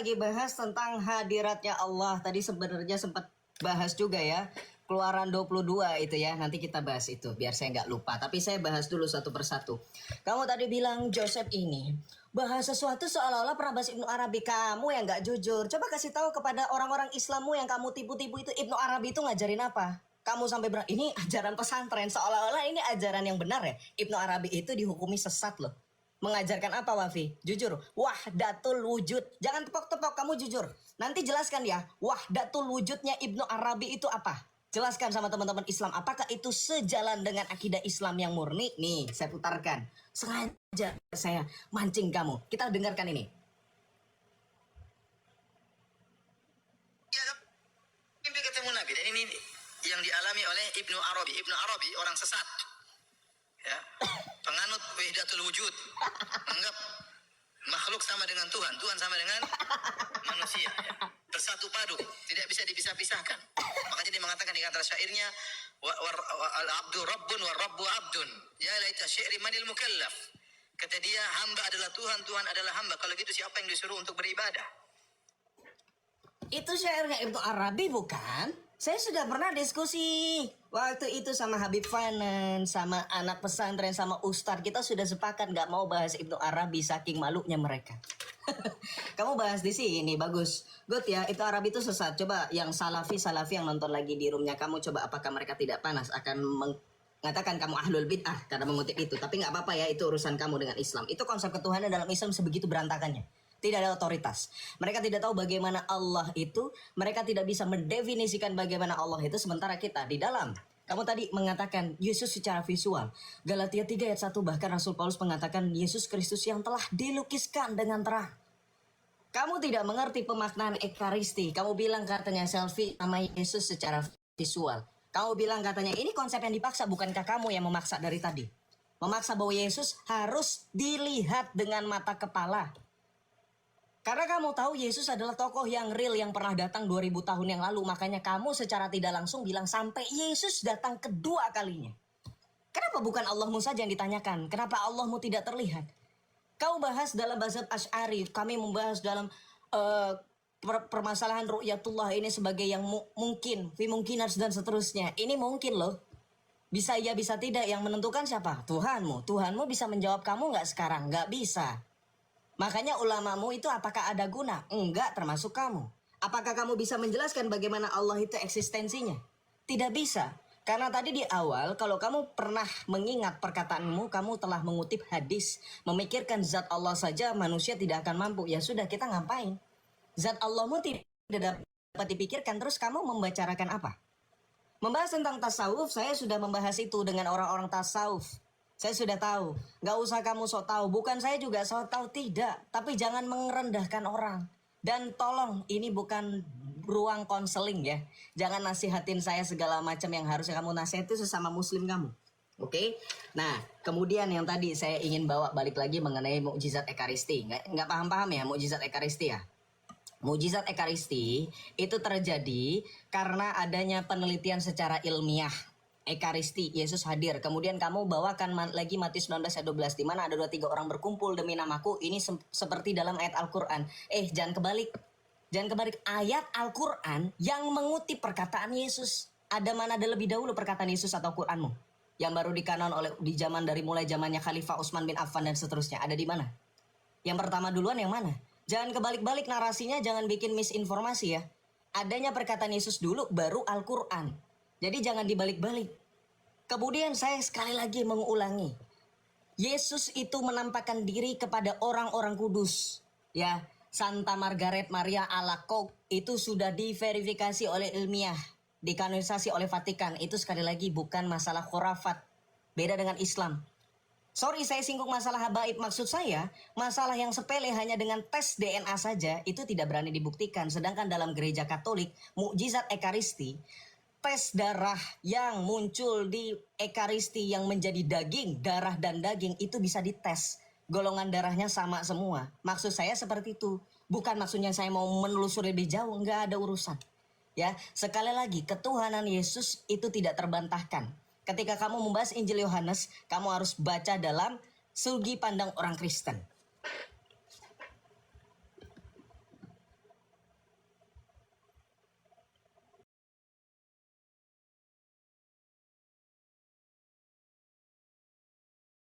lagi bahas tentang hadiratnya Allah. Tadi sebenarnya sempat bahas juga ya. Keluaran 22 itu ya. Nanti kita bahas itu biar saya nggak lupa. Tapi saya bahas dulu satu persatu. Kamu tadi bilang Joseph ini bahas sesuatu seolah-olah pernah bahas Ibnu Arabi. Kamu yang nggak jujur. Coba kasih tahu kepada orang-orang Islammu yang kamu tipu-tipu itu, Ibnu Arabi itu ngajarin apa? Kamu sampai bilang ini ajaran pesantren, seolah-olah ini ajaran yang benar ya. Ibnu Arabi itu dihukumi sesat loh. Mengajarkan apa Wafi? Jujur. Wahdatul wujud. Jangan tepok-tepok, kamu jujur. Nanti jelaskan ya. Wahdatul wujudnya Ibnu Arabi itu apa? Jelaskan sama teman-teman Islam. Apakah itu sejalan dengan akidah Islam yang murni? Nih, saya putarkan. Sengaja saya mancing kamu. Kita dengarkan ini. Ya, mimpi ketemu Nabi. Dan ini yang dialami oleh Ibnu Arabi. Ibnu Arabi orang sesat. Ya, penganut wahdatul wujud, anggap makhluk sama dengan Tuhan, Tuhan sama dengan manusia, ya. Bersatu padu, tidak bisa dipisah-pisahkan. Makanya dia mengatakan di antara syairnya, al abdu rabbun wa rabbu abdun, ya laita syairi manil mukallaf. Kata dia, hamba adalah Tuhan, Tuhan adalah hamba. Kalau gitu siapa yang disuruh untuk beribadah? Itu syairnya Ibnu Arabi bukan? Saya sudah pernah diskusi waktu itu sama Habib Fanan, sama anak pesantren, sama Ustadz. Kita sudah sepakat nggak mau bahas Ibnu Arabi saking malunya mereka. Kamu bahas di sini, bagus. Good ya, Ibnu Arabi itu sesat. Coba yang salafi yang nonton lagi di roomnya kamu, coba apakah mereka tidak panas akan mengatakan kamu ahlul bid'ah karena mengutip itu. Tapi nggak apa-apa ya, itu urusan kamu dengan Islam. Itu konsep ketuhanan dalam Islam sebegitu berantakannya. Tidak ada otoritas. Mereka tidak tahu bagaimana Allah itu. Mereka tidak bisa mendefinisikan bagaimana Allah itu. Sementara kita di dalam. Kamu tadi mengatakan Yesus secara visual. Galatia 3 ayat 1 bahkan Rasul Paulus mengatakan Yesus Kristus yang telah dilukiskan dengan terang. Kamu tidak mengerti pemaknaan ekaristi. Kamu bilang katanya selfie sama Yesus secara visual. Kamu bilang katanya ini konsep yang dipaksa. Bukankah kamu yang memaksa dari tadi? Memaksa bahwa Yesus harus dilihat dengan mata kepala. Karena kamu tahu Yesus adalah tokoh yang real yang pernah datang 2000 tahun yang lalu. Makanya kamu secara tidak langsung bilang sampai Yesus datang kedua kalinya. Kenapa bukan Allahmu saja yang ditanyakan? Kenapa Allahmu tidak terlihat? Kau bahas dalam mazhab Asy'ari. Kami membahas dalam permasalahan ru'yatullah ini sebagai yang mungkin. Fimungkinat dan seterusnya. Ini mungkin loh. Bisa iya bisa tidak. Yang menentukan siapa? Tuhanmu. Tuhanmu bisa menjawab kamu nggak sekarang? Nggak bisa. Makanya ulamamu itu apakah ada guna? Enggak, termasuk kamu. Apakah kamu bisa menjelaskan bagaimana Allah itu eksistensinya? Tidak bisa. Karena tadi di awal, kalau kamu pernah mengingat perkataanmu, kamu telah mengutip hadis. Memikirkan zat Allah saja manusia tidak akan mampu. Ya sudah, kita ngapain? Zat Allahmu tidak dapat dipikirkan, terus kamu membicarakan apa? Membahas tentang tasawuf, saya sudah membahas itu dengan orang-orang tasawuf. Saya sudah tahu, gak usah kamu sok tahu. Bukan saya juga sok tahu, tidak. Tapi jangan merendahkan orang. Dan tolong, ini bukan ruang konseling ya. Jangan nasihatin saya segala macam yang harusnya kamu nasihat itu sesama muslim kamu. Oke? Nah, kemudian yang tadi saya ingin bawa balik lagi mengenai mukjizat ekaristi. Nggak paham-paham ya mukjizat ekaristi ya? Mukjizat ekaristi itu terjadi karena adanya penelitian secara ilmiah. Ekaristi, Yesus hadir. Kemudian kamu bawakan lagi Matius 19 ayat 12 di mana ada 2-3 orang berkumpul demi namaku. Ini seperti dalam ayat Al-Qur'an. Jangan kebalik. Jangan kebalik. Ayat Al-Qur'an yang mengutip perkataan Yesus. Ada mana ada lebih dahulu perkataan Yesus atau Qur'anmu? Yang baru dikanon oleh di zaman dari mulai zamannya Khalifah Utsman bin Affan dan seterusnya. Ada di mana? Yang pertama duluan yang mana? Jangan kebalik-balik narasinya, jangan bikin misinformasi ya. Adanya perkataan Yesus dulu baru Al-Qur'an. Jadi jangan dibalik-balik. Kemudian saya sekali lagi mengulangi. Yesus itu menampakkan diri kepada orang-orang kudus. Ya, Santa Margaret Maria Alacoque itu sudah diverifikasi oleh ilmiah. Dikanonisasi oleh Vatikan. Itu sekali lagi bukan masalah khurafat. Beda dengan Islam. Sorry saya singgung masalah habaib. Maksud saya, masalah yang sepele hanya dengan tes DNA saja itu tidak berani dibuktikan. Sedangkan dalam gereja Katolik, mukjizat ekaristi, tes darah yang muncul di ekaristi yang menjadi daging, darah dan daging itu bisa dites. Golongan darahnya sama semua. Maksud saya seperti itu. Bukan maksudnya saya mau menelusuri lebih jauh, enggak ada urusan. Ya, sekali lagi ketuhanan Yesus itu tidak terbantahkan. Ketika kamu membahas Injil Yohanes, kamu harus baca dalam sudut pandang orang Kristen.